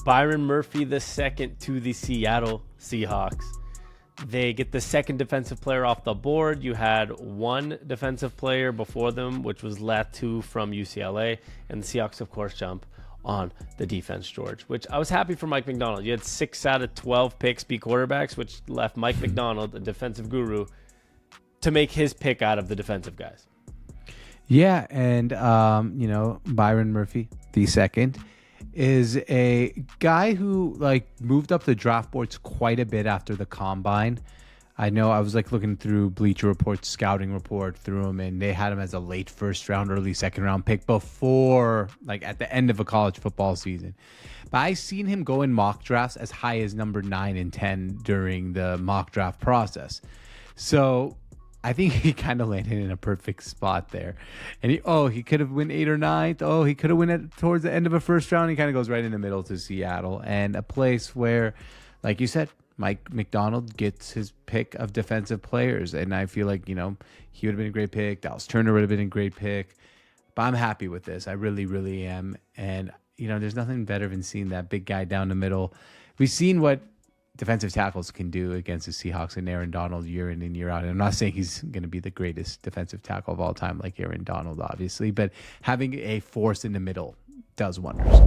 Byron Murphy the second to the Seattle Seahawks. They get the second defensive player off the board. You had one defensive player before them, which was Latu from UCLA. And the Seahawks, of course, jump on the defense, George, which I was happy for Mike Macdonald. You had 6 out of 12 picks be quarterbacks, which left Mike Macdonald, a defensive guru, to make his pick out of the defensive guys. Yeah, and, Byron Murphy, the second, is a guy who moved up the draft boards quite a bit after the combine. I know I was looking through Bleacher Report's scouting report through him, and they had him as a late first round, early second round pick before at the end of a college football season. But I seen him go in mock drafts as high as number 9 and 10 during the mock draft process. So I think he kind of landed in a perfect spot there. And he could have went 8 or 9th. He could have went towards the end of a first round. He kind of goes right in the middle to Seattle, and a place where, like you said, Mike Macdonald gets his pick of defensive players. And I feel like, he would have been a great pick. Dallas Turner would have been a great pick. But I'm happy with this. I really, really am. And, there's nothing better than seeing that big guy down the middle. We've seen what defensive tackles can do against the Seahawks and Aaron Donald year in and year out. And I'm not saying he's going to be the greatest defensive tackle of all time like Aaron Donald, obviously, but having a force in the middle does wonders.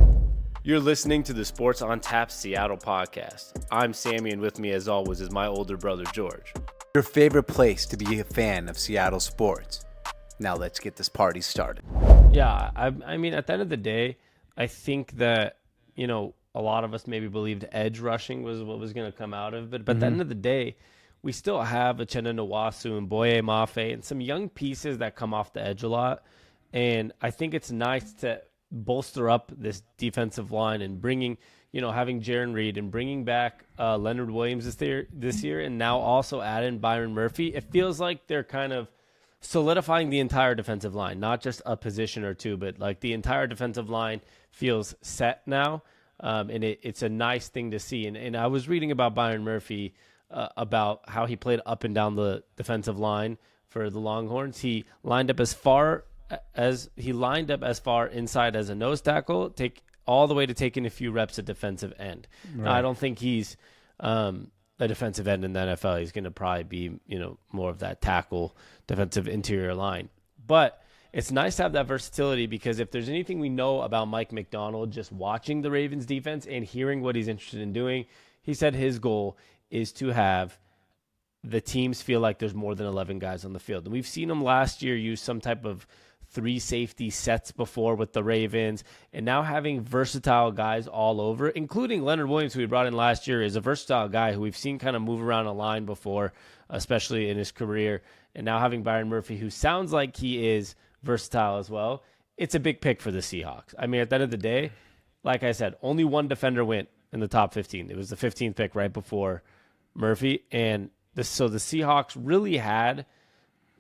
You're listening to the Sports on Tap Seattle podcast. I'm Sammy, and with me, as always, is my older brother, George. Your favorite place to be a fan of Seattle sports. Now let's get this party started. Yeah, I mean, at the end of the day, I think that, a lot of us maybe believed edge rushing was what was going to come out of it. But at the end of the day, we still have Uchenna Nwasu and Boye Mafe and some young pieces that come off the edge a lot. And I think it's nice to bolster up this defensive line and bringing, having Jaron Reed and bringing back Leonard Williams this year, and now also add in Byron Murphy. It feels like they're kind of solidifying the entire defensive line, not just a position or two, but the entire defensive line feels set now. And it's a nice thing to see. And I was reading about Byron Murphy, about how he played up and down the defensive line for the Longhorns. He lined up as far inside as a nose tackle, take all the way to taking a few reps at defensive end. Right. Now, I don't think he's a defensive end in the NFL. He's going to probably be, more of that tackle, defensive interior line. But it's nice to have that versatility, because if there's anything we know about Mike Macdonald, just watching the Ravens defense and hearing what he's interested in doing, he said his goal is to have the teams feel like there's more than 11 guys on the field. And we've seen him last year use some type of 3 safety sets before with the Ravens, and now having versatile guys all over, including Leonard Williams, who we brought in last year, is a versatile guy who we've seen kind of move around a line before, especially in his career. And now having Byron Murphy, who sounds like he is versatile as well, it's a big pick for the Seahawks. I mean, at the end of the day, like I said, only one defender went in the top 15. It was the 15th pick right before Murphy. And so the Seahawks really had,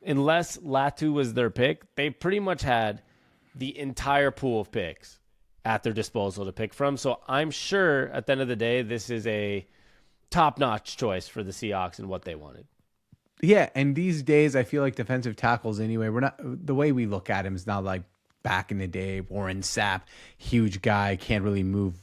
unless Latu was their pick, they pretty much had the entire pool of picks at their disposal to pick from. So I'm sure at the end of the day, this is a top-notch choice for the Seahawks and what they wanted. Yeah, and these days I feel like defensive tackles anyway, the way we look at him is not like back in the day. Warren Sapp, huge guy, can't really move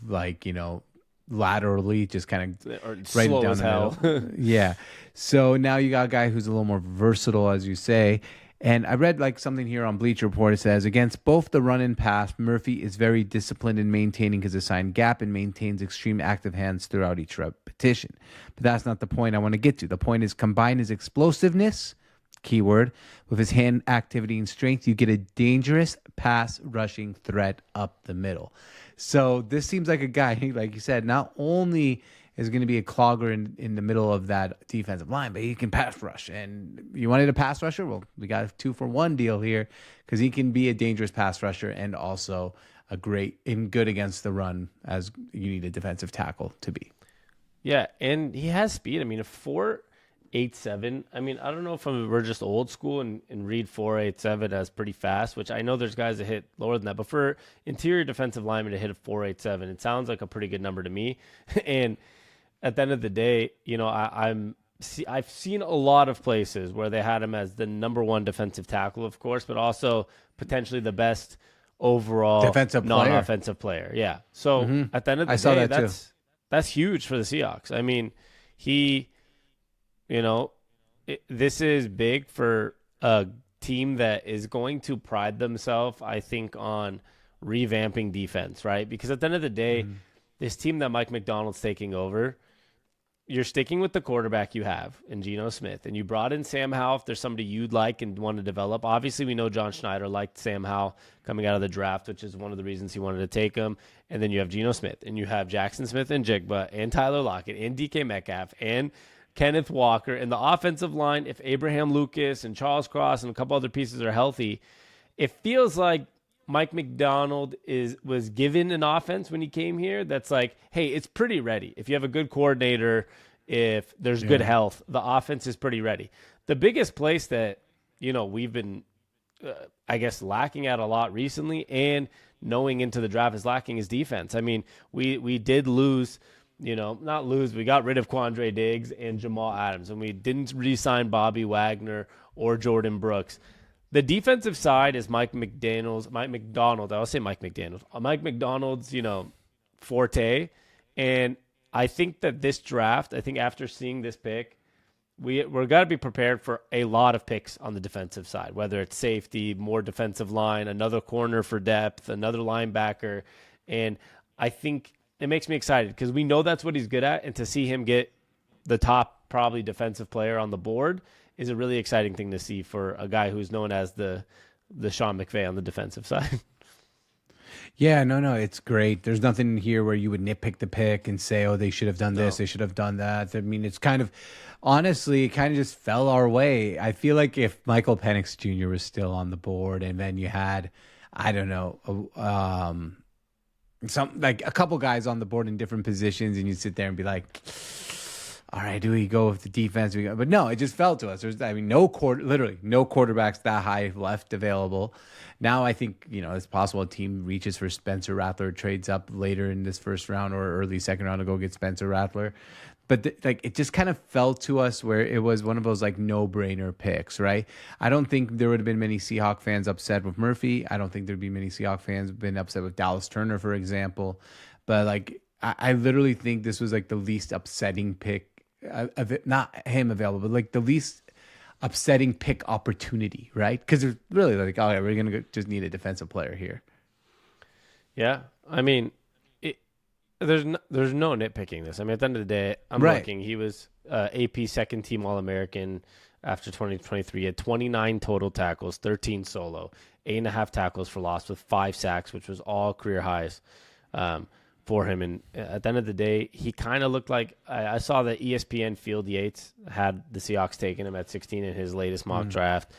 laterally, just kind of right down the middle. Yeah. So now you got a guy who's a little more versatile, as you say. And I read something here on Bleacher Report. It says, against both the run and pass, Murphy is very disciplined in maintaining his assigned gap and maintains extreme active hands throughout each repetition. But that's not the point I want to get to. The point is, combine his explosiveness, keyword, with his hand activity and strength, you get a dangerous pass rushing threat up the middle. So this seems like a guy, like you said, not only is going to be a clogger in the middle of that defensive line, but he can pass rush. And you wanted a pass rusher? Well, we got a 2-for-1 deal here, because he can be a dangerous pass rusher and also a good against the run, as you need a defensive tackle to be. Yeah, and he has speed. I mean, a 4.87. I mean, I don't know if we're just old school and read 4.87 as pretty fast, which I know there's guys that hit lower than that. But for interior defensive lineman to hit a 4.87, it sounds like a pretty good number to me. And at the end of the day, I've seen a lot of places where they had him as the number 1 defensive tackle, of course, but also potentially the best overall defensive non-offensive player. Yeah. So at the end of the day, that's huge for the Seahawks. I mean, this is big for a team that is going to pride themselves, I think, on revamping defense, right? Because at the end of the day, this team that Mike McDonald's taking over, you're sticking with the quarterback you have in Geno Smith, and you brought in Sam Howell if there's somebody you'd like and want to develop. Obviously, we know John Schneider liked Sam Howell coming out of the draft, which is one of the reasons he wanted to take him. And then you have Geno Smith, and you have Jackson Smith and Jigba and Tyler Lockett and DK Metcalf and Kenneth Walker. And the offensive line, if Abraham Lucas and Charles Cross and a couple other pieces are healthy, it feels like Mike McDonald was given an offense when he came here that's like, hey, it's pretty ready. If you have a good coordinator, if there's good health, the offense is pretty ready. The biggest place that, we've been, I guess, lacking at a lot recently and knowing into the draft is lacking is defense. I mean, we did lose, not lose, we got rid of Quandre Diggs and Jamal Adams, and we didn't re-sign Bobby Wagner or Jordan Brooks. The defensive side is Mike McDonald's, forte. And I think that this draft, after seeing this pick, we're got to be prepared for a lot of picks on the defensive side, whether it's safety, more defensive line, another corner for depth, another linebacker. And I think it makes me excited because we know that's what he's good at. And to see him get the top probably defensive player on the board is a really exciting thing to see for a guy who's known as the Sean McVay on the defensive side. Yeah, no, it's great. There's nothing here where you would nitpick the pick and say, oh, they should have done this, they should have done that. I mean, it's honestly, it kind of just fell our way. I feel like if Michael Penix Jr. was still on the board and then you had, I don't know, some like a couple guys on the board in different positions and you sit there and be like, all right, do we go with the defense? But no, it just fell to us. Literally no quarterbacks that high left available. Now I think, it's possible a team reaches for Spencer Rattler, trades up later in this first round or early second round to go get Spencer Rattler. But it just kind of fell to us where it was one of those like no-brainer picks, right? I don't think there would have been many Seahawk fans upset with Murphy. I don't think there'd be many Seahawk fans been upset with Dallas Turner, for example. But I literally think this was like the least upsetting pick. Not him available, but like the least upsetting pick opportunity, right? Because they're really like, oh, yeah, we're gonna just need a defensive player here. Yeah, I mean, there's no nitpicking this. I mean, at the end of the day, I'm looking. He was AP second team All-American after 2023. He had 29 total tackles, 13 solo, 8.5 tackles for loss with 5 sacks, which was all career highs. For him, and at the end of the day, he kind of looked like I saw that ESPN Field Yates had the Seahawks taking him at 16 in his latest mock draft.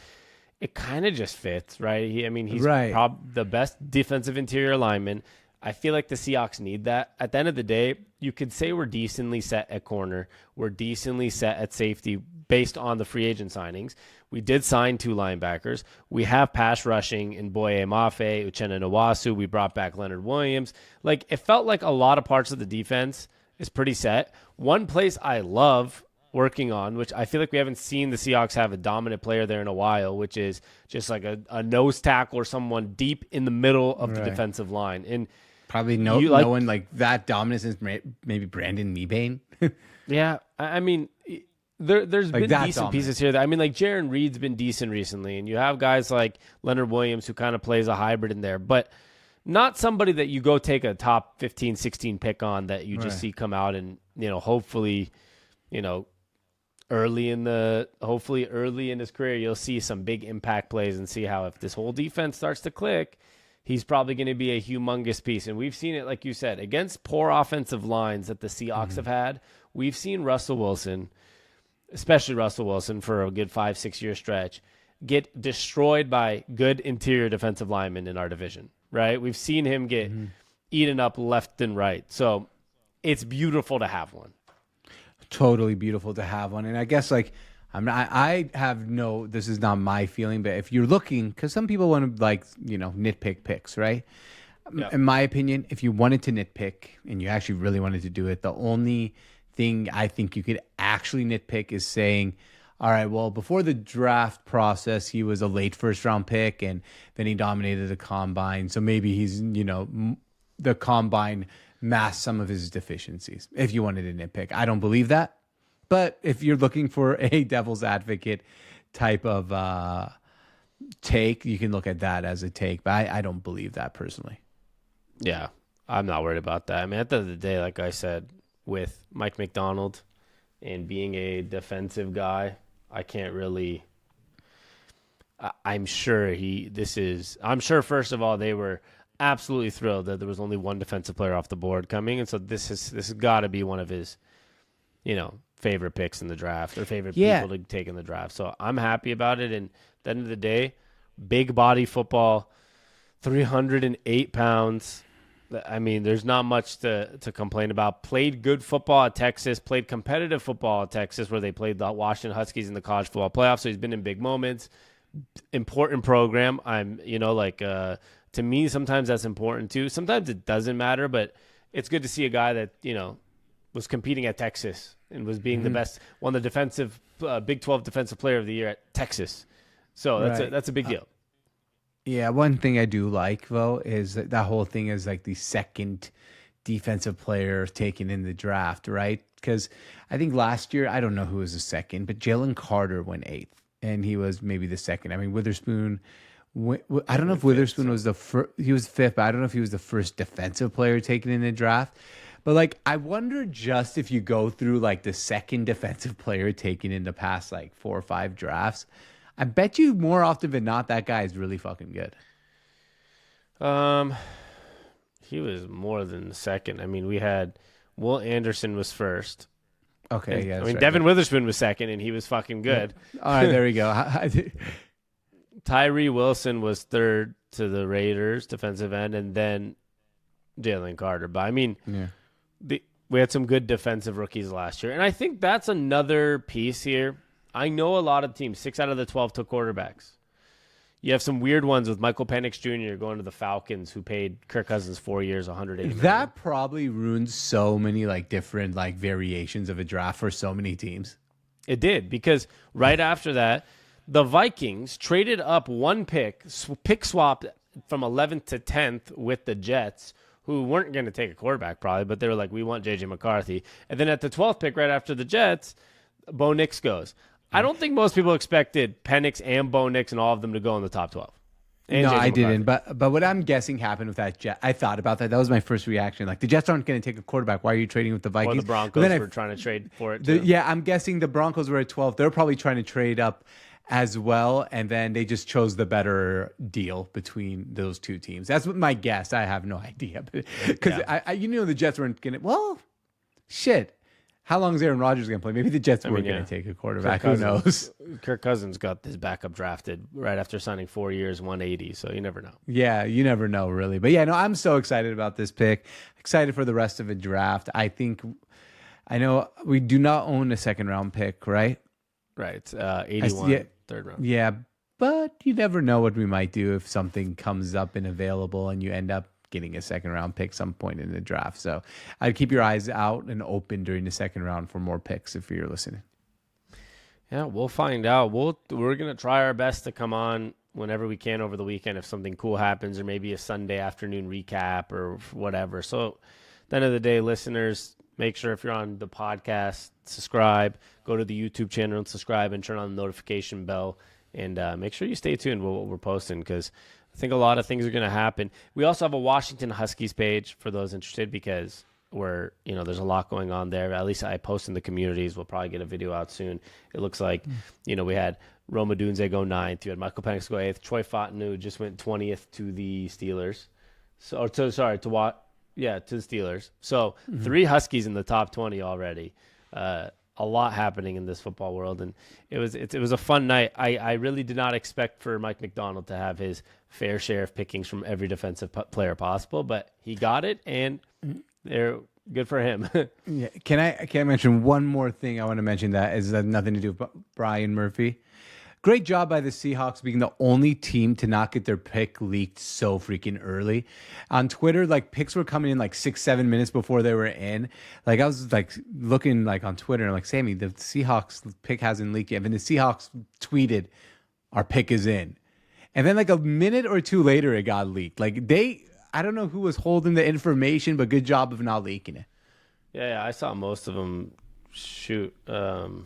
It kind of just fits, right? He's the best defensive interior lineman. I feel like the Seahawks need that. At the end of the day, you could say we're decently set at corner. We're decently set at safety based on the free agent signings. We did sign 2 linebackers. We have pass rushing in Boye Mafe, Uchenna Nwasu. We brought back Leonard Williams. Like, it felt like a lot of parts of the defense is pretty set. One place I love working on, which I feel like we haven't seen the Seahawks have a dominant player there in a while, which is just like a nose tackle or someone deep in the middle of the defensive line. And probably no one like that dominant since maybe Brandon Mebane. Yeah, I mean, there's like been decent pieces here. Like Jaron Reed's been decent recently, and you have guys like Leonard Williams who kind of plays a hybrid in there, but not somebody that you go take a top 15, 16 pick on that you just see come out and, hopefully, early in his career, you'll see some big impact plays and see how if this whole defense starts to click, he's probably going to be a humongous piece. And we've seen it, like you said, against poor offensive lines that the Seahawks have had. We've seen Russell Wilson, especially Russell Wilson for a good 5-6 year stretch, get destroyed by good interior defensive linemen in our division, right? We've seen him get eaten up left and right. So it's beautiful to have one. Totally beautiful to have one. And I guess this is not my feeling, but if you're looking, because some people want to nitpick picks, right? Yeah. In my opinion, if you wanted to nitpick and you actually really wanted to do it, the only thing I think you could actually nitpick is saying, All right, well, before the draft process, he was a late first-round pick, and then he dominated the combine. So maybe he's, the combine masked some of his deficiencies, if you wanted to nitpick. I don't believe that. But if you're looking for a devil's advocate type of take, you can look at that as a take. But I don't believe that personally. Yeah, I'm not worried about that. I mean, at the end of the day, like I said, with Mike McDonald and being a defensive guy, I can't really. I'm sure first of all, they were absolutely thrilled that there was only one defensive player off the board coming, and so this has got to be one of his, favorite picks in the draft or favorite people to take in the draft. So I'm happy about it. And at the end of the day, big body football, 308 pounds. I mean, there's not much to complain about. Played good football at Texas, played competitive football at Texas where they played the Washington Huskies in the college football playoffs. So he's been in big moments. Important program. To me, sometimes that's important too. Sometimes it doesn't matter, but it's good to see a guy that, was competing at Texas and was being the best, won the defensive Big 12 Defensive Player of the Year at Texas. So that's a big deal. Yeah, one thing I do like, though, is that whole thing is like the second defensive player taken in the draft, right? Because I think last year, I don't know who was the second, but Jalen Carter went 8th, and he was maybe the second. I mean, Witherspoon, I don't know if Witherspoon was the first. He was 5th, but I don't know if he was the first defensive player taken in the draft. But, I wonder just if you go through, the second defensive player taken in the past, 4 or 5 drafts, I bet you more often than not that guy is really fucking good. He was more than the second. I mean, we had Will Anderson was first. Okay, yeah. Devin Witherspoon was second, and he was fucking good. Yeah. All right, there we go. Tyree Wilson was third to the Raiders defensive end, and then Jalen Carter. But I mean, we had some good defensive rookies last year, and I think that's another piece here. I know a lot of teams, 6 out of the 12 took quarterbacks. You have some weird ones with Michael Penix Jr. going to the Falcons, who paid Kirk Cousins 4 years, $180 million. That probably ruins so many different variations of a draft for so many teams. It did, because right after that, the Vikings traded up one pick swapped from 11th to 10th with the Jets, who weren't going to take a quarterback probably, but they were like, we want J.J. McCarthy. And then at the 12th pick right after the Jets, Bo Nix goes. I don't think most people expected Penix and Bo Nix and all of them to go in the top 12. No, I didn't. But what I'm guessing happened with that Jet, I thought about that. That was my first reaction. The Jets aren't going to take a quarterback. Why are you trading with the Vikings? Or the Broncos were trying to trade for it too. Yeah, I'm guessing the Broncos were at 12. They're probably trying to trade up as well, and then they just chose the better deal between those two teams. That's what my guess. I have no idea. Because the Jets weren't going to... Well, shit. How long is Aaron Rodgers going to play? Maybe the Jets were going to take a quarterback. Who knows? Kirk Cousins got his backup drafted right after signing 4 years, 180. So you never know. Yeah, you never know, really. But yeah, no, I'm so excited about this pick. Excited for the rest of the draft. I know we do not own a second round pick, right? Right. 81, third round. Yeah, but you never know what we might do if something comes up and available and you end up getting a second round pick some point in the draft. So I'd keep your eyes out and open during the second round for more picks if you're listening. Yeah, we'll find out. We're going to try our best to come on whenever we can over the weekend if something cool happens, or maybe a Sunday afternoon recap or whatever. So at the end of the day, listeners, make sure if you're on the podcast, subscribe, go to the YouTube channel and subscribe and turn on the notification bell, and make sure you stay tuned with what we're posting, because I think a lot of things are going to happen. We also have a Washington Huskies page for those interested, because there's a lot going on there. At least I post in the communities. We'll probably get a video out soon. It looks like, we had Roma Dunze go 9th. You had Michael Penix go 8th. Troy Fontenot just went 20th to the Steelers. To the Steelers. So 3 Huskies in the top 20 already. A lot happening in this football world, and it was a fun night. I really did not expect for Mike McDonald to have his fair share of pickings from every defensive player possible, but he got it, and they're good for him. Yeah. Can I mention one more thing? I want to mention that is nothing to do with Byron Murphy. Great job by the Seahawks being the only team to not get their pick leaked so freaking early. On Twitter, like picks were coming in like 6-7 minutes before they were in. Like I was like looking like on Twitter and like, Sammy, the Seahawks pick hasn't leaked yet. And the Seahawks tweeted, our pick is in. And then like a minute or two later, it got leaked. Like I don't know who was holding the information, but good job of not leaking it. Yeah, I saw most of them shoot 5-6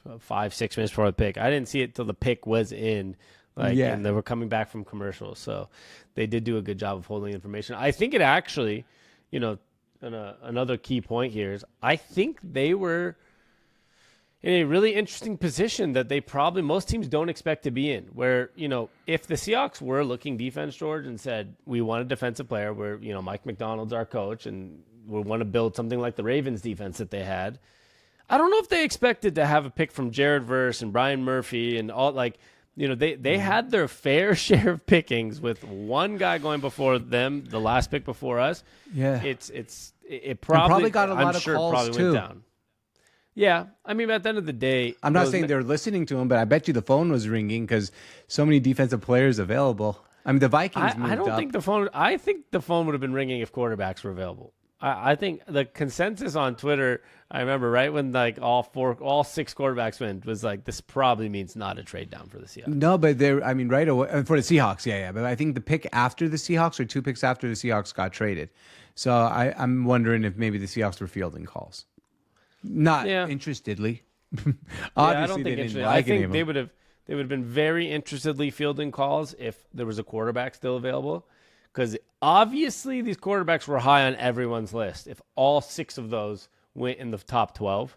minutes before the pick. I didn't see it till the pick was in, and they were coming back from commercials. So they did do a good job of holding information. I think it actually, another key point here is I think they were in a really interesting position that they probably most teams don't expect to be in. Where if the Seahawks were looking defense, George, and said we want a defensive player, where Mike McDonald's our coach, and we want to build something like the Ravens defense that they had. I don't know if they expected to have a pick from Jared Verse and Byron Murphy and all they had their fair share of pickings with one guy going before them, the last pick before us. Yeah. It probably got a lot of calls too. Went down. Yeah. I mean, at the end of the day, I'm not saying they're listening to him, but I bet you the phone was ringing because so many defensive players available. I mean, the Vikings moved up. I think the phone would have been ringing if quarterbacks were available. I think the consensus on Twitter, I remember right when like all 6 quarterbacks went, was like, this probably means not a trade down for the Seahawks. No, but right away for the Seahawks, yeah. But I think the pick after the Seahawks or 2 picks after the Seahawks got traded. So I'm wondering if maybe the Seahawks were fielding calls, not interestedly. Obviously, I don't think interested. I think they would have been very interestedly fielding calls if there was a quarterback still available. Because obviously these quarterbacks were high on everyone's list. If all 6 of those went in the top 12,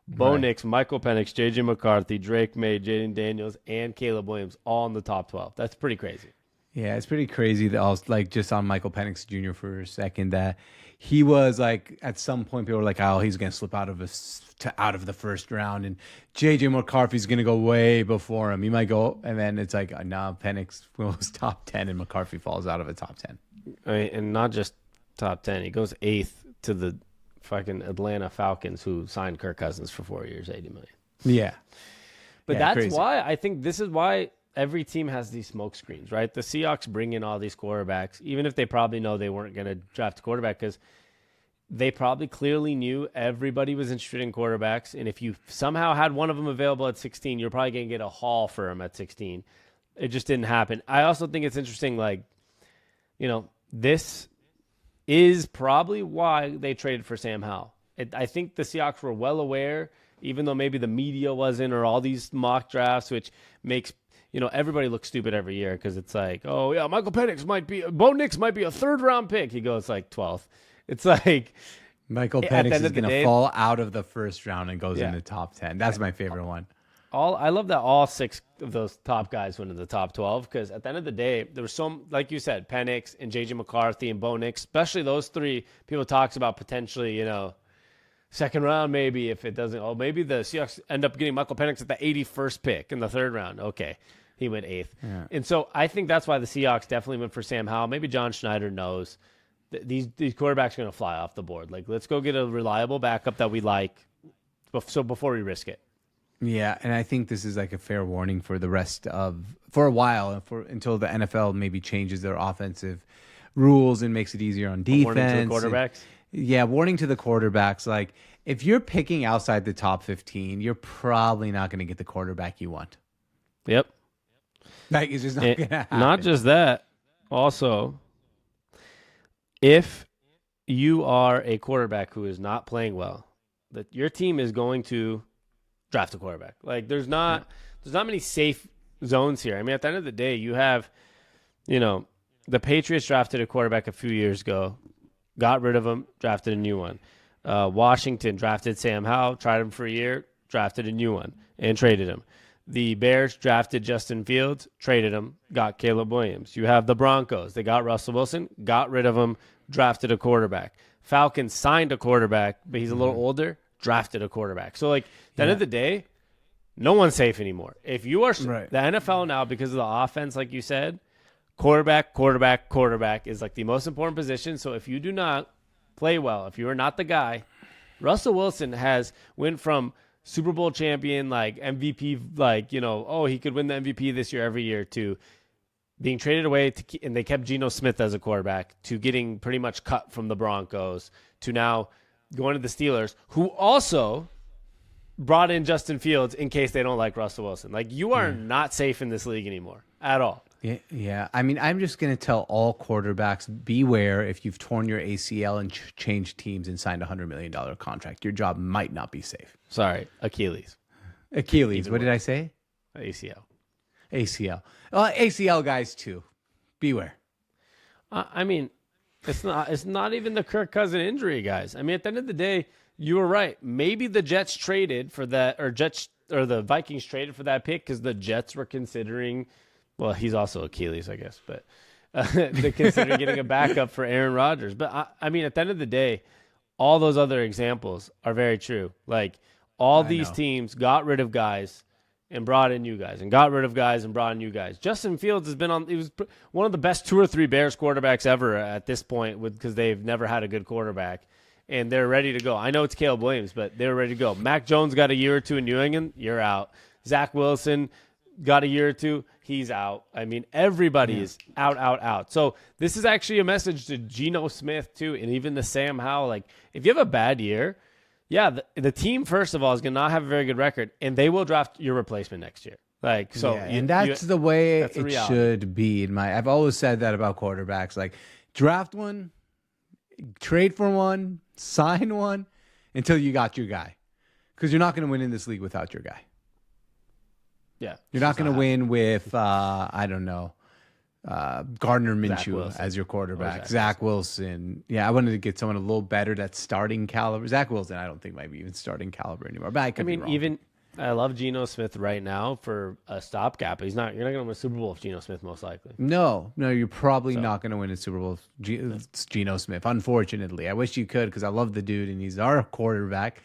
Bo Nix, Michael Penix, J.J. McCarthy, Drake May, Jaden Daniels, and Caleb Williams all in the top 12. That's pretty crazy. Yeah, it's pretty crazy that I was like just on Michael Penix Jr. for a second that he was like at some point people were like, oh, he's going to slip out of the first round and J.J. McCarthy's going to go way before him. He might go, and then it's like, no, Penix goes top 10 and McCarthy falls out of the top 10. I mean, and not just top 10. He goes 8th to the fucking Atlanta Falcons who signed Kirk Cousins for 4 years, $80 million. Yeah. But that's crazy. Why I think this is why every team has these smoke screens, right? The Seahawks bring in all these quarterbacks, even if they probably know they weren't going to draft a quarterback because they probably clearly knew everybody was interested in quarterbacks. And if you somehow had one of them available at 16, you're probably going to get a haul for him at 16. It just didn't happen. I also think it's interesting, this is probably why they traded for Sam Howell. I think the Seahawks were well aware, even though maybe the media wasn't, or all these mock drafts, which makes everybody looks stupid every year because it's like, oh, yeah, Michael Penix Bo Nix might be a 3rd-round pick. He goes like 12th. It's like Michael Penix is going to fall out of the first round and goes in the top 10. That's my favorite one. I love that all 6 of those top guys went in the top 12 because at the end of the day, there was like you said, Penix and J.J. McCarthy and Bo Nix, especially those 3, people talks about potentially, 2nd round maybe if it doesn't. Oh, maybe the Seahawks end up getting Michael Penix at the 81st pick in the 3rd round. Okay. He went 8th. Yeah. And so I think that's why the Seahawks definitely went for Sam Howell. Maybe John Schneider knows that these quarterbacks are going to fly off the board. Like, let's go get a reliable backup that we like before we risk it. Yeah, and I think this is like a fair warning for the rest for a while, until the NFL maybe changes their offensive rules and makes it easier on defense. Warning to the quarterbacks? Warning to the quarterbacks. Like, if you're picking outside the top 15, you're probably not going to get the quarterback you want. Yep. Like, it's just not going to happen. Not just that. Also, if you are a quarterback who is not playing well, that your team is going to draft a quarterback. Like, there's not many safe zones here. I mean, at the end of the day, you have, the Patriots drafted a quarterback a few years ago, got rid of him, drafted a new one. Washington drafted Sam Howell, tried him for a year, drafted a new one, and traded him. The Bears drafted Justin Fields, traded him, got Caleb Williams. You have the Broncos. They got Russell Wilson, got rid of him, drafted a quarterback. Falcons signed a quarterback, but he's a little older, drafted a quarterback. So, like, at the end of the day, no one's safe anymore. If you are the NFL now, because of the offense, like you said, quarterback is like the most important position. So if you do not play well, if you are not the guy, Russell Wilson went from Super Bowl champion, like MVP, like, oh, he could win the MVP this year every year, to being traded away and they kept Geno Smith as a quarterback, to getting pretty much cut from the Broncos, to now going to the Steelers, who also brought in Justin Fields in case they don't like Russell Wilson. Like, you are not safe in this league anymore at all. Yeah. I mean, I'm just going to tell all quarterbacks, beware if you've torn your ACL and changed teams and signed a $100 million contract. Your job might not be safe. Sorry, Achilles. What did I say? ACL. ACL guys too. Beware. I mean, it's not even the Kirk Cousins injury, guys. I mean, at the end of the day, you were right. Maybe the Jets traded for that, or the Vikings traded for that pick because the Jets were considering. Well, he's also Achilles, I guess, but they're considering getting a backup for Aaron Rodgers. But I mean, at the end of the day, all those other examples are very true. Like, all these teams got rid of guys and brought in new guys, and got rid of guys and brought in new guys. Justin Fields has been he was one of the best 2 or 3 Bears quarterbacks ever at this point, because they've never had a good quarterback, and they're ready to go. I know it's Caleb Williams, but they're ready to go. Mac Jones got a year or 2 in New England, you're out. Zach Wilson got a year or 2, he's out. I mean, everybody is out. So this is actually a message to Geno Smith too, and even the Sam Howell. Like, if you have a bad year, the team, first of all, is going to not have a very good record, and they will draft your replacement next year. Like, so, and that's the way it should be. I've always said that about quarterbacks. Like, draft one, trade for one, sign one until you got your guy, because you're not going to win in this league without your guy. Yeah, you're not going to win with I don't know, Gardner Minshew as your quarterback, Zach Wilson. Yeah, I wanted to get someone a little better that's starting caliber. Zach Wilson, I don't think might be even starting caliber anymore. But I mean, even I love Geno Smith right now for a stopgap. You're not going to win a Super Bowl with Geno Smith, most likely. No, you're probably not going to win a Super Bowl with Geno Smith. Unfortunately, I wish you could, because I love the dude and he's our quarterback.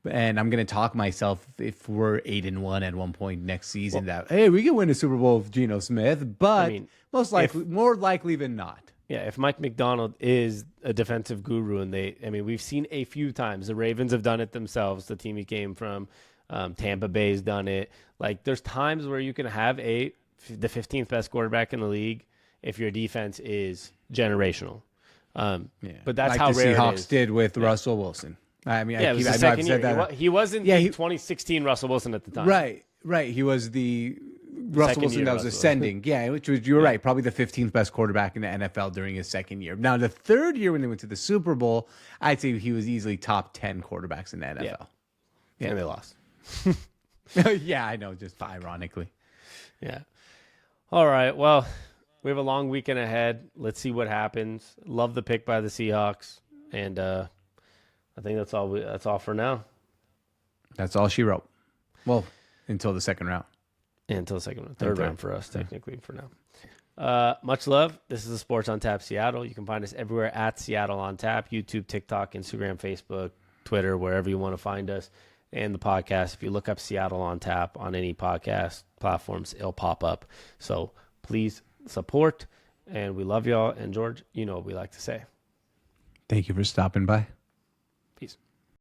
And I'm going to talk myself if we're 8-1 at one point next season, hey, we can win a Super Bowl with Geno Smith, but more likely than not. Yeah, if Mike McDonald is a defensive guru, and we've seen a few times, the Ravens have done it themselves. The team he came from, Tampa Bay's done it. Like, there's times where you can have the 15th best quarterback in the league if your defense is generational. But that's like how the rare Seahawks it is. Did with Russell Wilson. I mean, it was the second year. He wasn't the 2016 Russell Wilson at the time. Right. He was the Russell Wilson that was ascending. Yeah, which was, you're right, probably the 15th best quarterback in the NFL during his second year. Now, the third year when they went to the Super Bowl, I'd say he was easily top 10 quarterbacks in the NFL. Yeah. And they lost. Yeah, I know, just ironically. Yeah. All right. Well, we have a long weekend ahead. Let's see what happens. Love the pick by the Seahawks. And, I think that's all for now. That's all she wrote. Well, until the second round. Third round for us, technically, for now. Much love. This is the Sports on Tap Seattle. You can find us everywhere at Seattle on Tap, YouTube, TikTok, Instagram, Facebook, Twitter, wherever you want to find us. And the podcast, if you look up Seattle on Tap on any podcast platforms, it'll pop up. So please support, and we love y'all. And George, you know what we like to say. Thank you for stopping by.